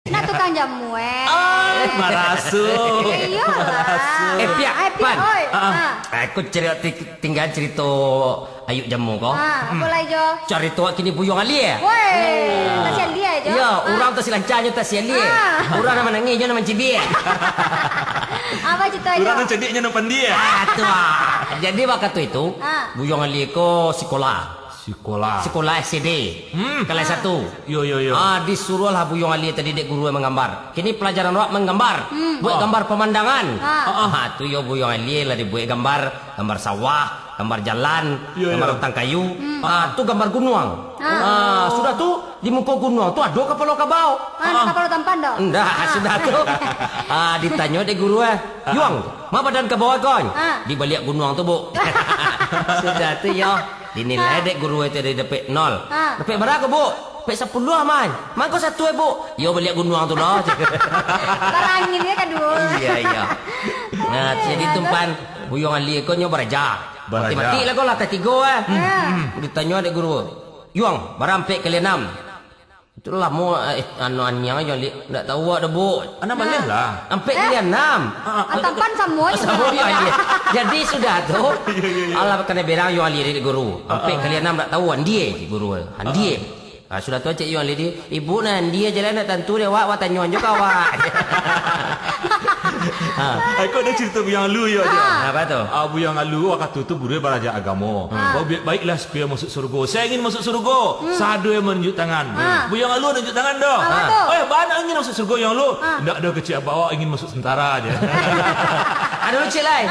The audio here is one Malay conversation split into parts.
Nah tukang jamu Marasu. Iyalah. Piak pan. Oi. Aku tinggal cerita ayuk jamu kau. Apa lagi jo? Cerita kini buyung ali ya. Woi, kasihan dia jo. Ya, orang tu silancanya tak sia li. Orang nama nangis nama cibir. Apa cerita jo? Orang cediknya nampan dia. Tu. Jadi waktu itu buyung ali ko sekolah. Sekolah SD. Kelas 1. Yo. Disuruhlah buyung ali tadi dek guru yang menggambar. Kini pelajaran awak menggambar. Buat gambar pemandangan. Tu yo buyung ali lah dibuat gambar sawah, gambar jalan, gambar hutan kayu. Tu gambar gunung. Sudah tu di muka gunung tu ada kapal kabau. Kapal tampan dong. Enggak, sudah tu. Ditanya dek guru Yuang, ma badan ke bawah kon? Di balik gunung tu, Bu. Sudah tu yo. Dinilai dek guru itu dari depek 0. Depek berapa, Bu? Depek 10 aman. Mangko 1 Bu. Yo balik gunung tu loh. Barangin dia kedua. Iya. Nah, jadi tumpan buyung ali ko nyo baraja. Mati lah ko lah ketiga Ditanya dek guru. Yuang, barampe kalian 6. Itulah mau anyang aja li ndak tahu ada Bu. Anak balik lah. Sampai kalian 6. Tampan semua ya. Jadi sudah tu. Allah kena berang yo ali di guru. Sampai kalian 6 ndak tahu dia guru. Dia. Sudah tu cek yo ali di. Ibu nan dia jalan nak tentu dia wak tanya juga wak. Aku ada cerita buyang lu ya aja. Apa tu? Buyang lu waktu itu guru belajar agama. Baiklah supaya masuk surga. Saya ingin masuk surga. Sadu yang menunjuk tangan. Buyang lu menunjuk tangan dah. Banyak ingin masuk surga yang lu. Tidak ada kecil bawa ingin masuk tentara aja. Ada lu cek lain.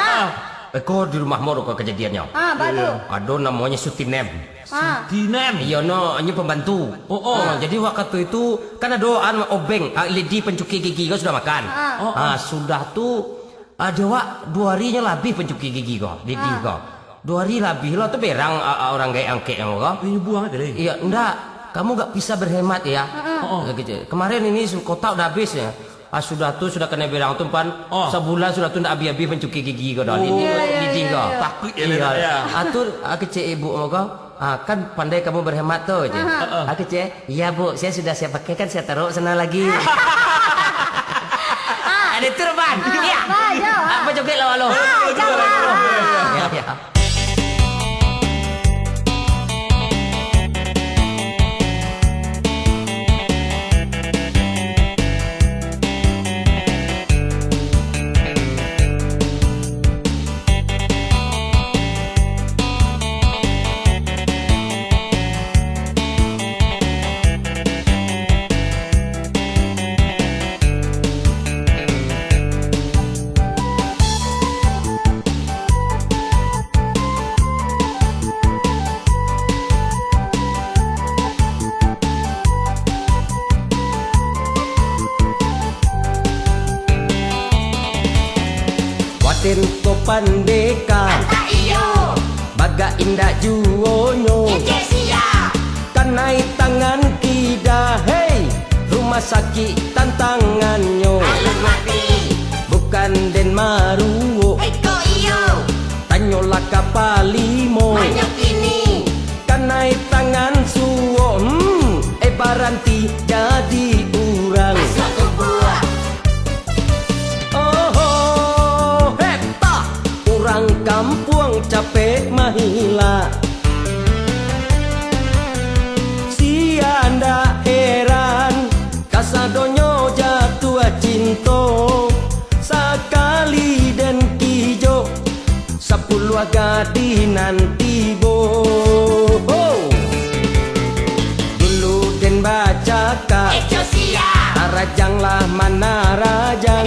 Kau di rumah mau kau kejadiannya. Betul. Ada namanya Sutinem. Sutinem. Iya no, hanya pembantu. Jadi waktu itu kan ada obeng, lidi pencuci gigi kau sudah makan. Sudah tu ada wak 2 harinya lebih pencuci gigi kau, lidi kau. 2 hari lebih lo tu berang orang gaya angket yang kau. Ini buang aja deh. Iya, enggak. Kamu enggak bisa berhemat ya. Kemarin ini kota udah habis ya. Sudah kena berang tumpan sebulan sudah tu ndak habis-habis pencuci gigi kau dah lidi kau. Takut ya. Atur kecil ibu kau. Kan pandai kamu berhemat tuh aja. Aku cek, iya Bu, saya sudah siap pakai kan saya taruh sana lagi. Ada turban. Iya. Apa joget lawan lo? Jangan. Ya. Waten ko pandeka iyo. Baga indah juonyo kanai tangan kida hey rumah sakit tantangannya bukan den maruo tanyola kapalimo kanai tangan suo baranti jadi urang orang kampung capek mahila sianda heran kasadonyo jatuh cinta sakali dan kijo 10 agadi nanti bo dulu den baca kak rajanglah mana rajang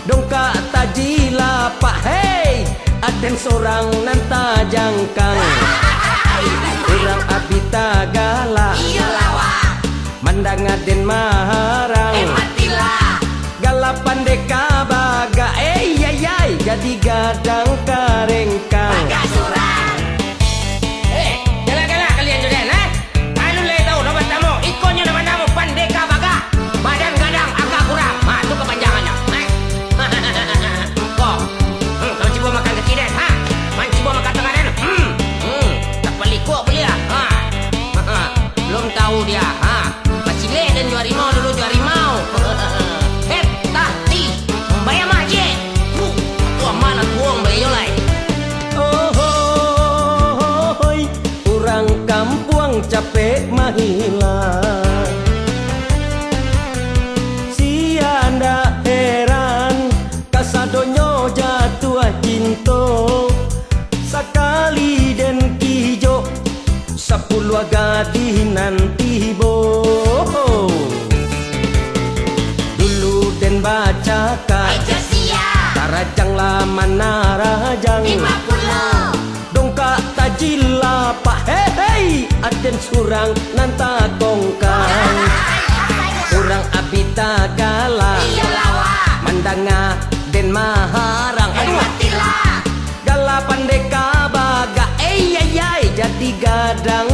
dongkak tajila pak hey aden seorang nanta jangkang orang abita galak mandang aden maharang galak pandeka baga yai jadi gadang karengkang galak kalian sudah anu le tahu nama tamu ikonnya nama tamu pandeka baga badan gadang agak kurang itu kepanjangannya kau coba makan ke kiden, coba makan tangan tak pelikuk boleh lah. Belum tahu dia, masih leh dan jual rimau dulu jual rimau. di nanti bo. Dulu den bacakan Tarajang lah mana rajang 50. Dongkak tajila pak hei aden surang nanta kongkang. Urang abita gala mandanga den maharang. Gala pandeka baga ay jadi gadang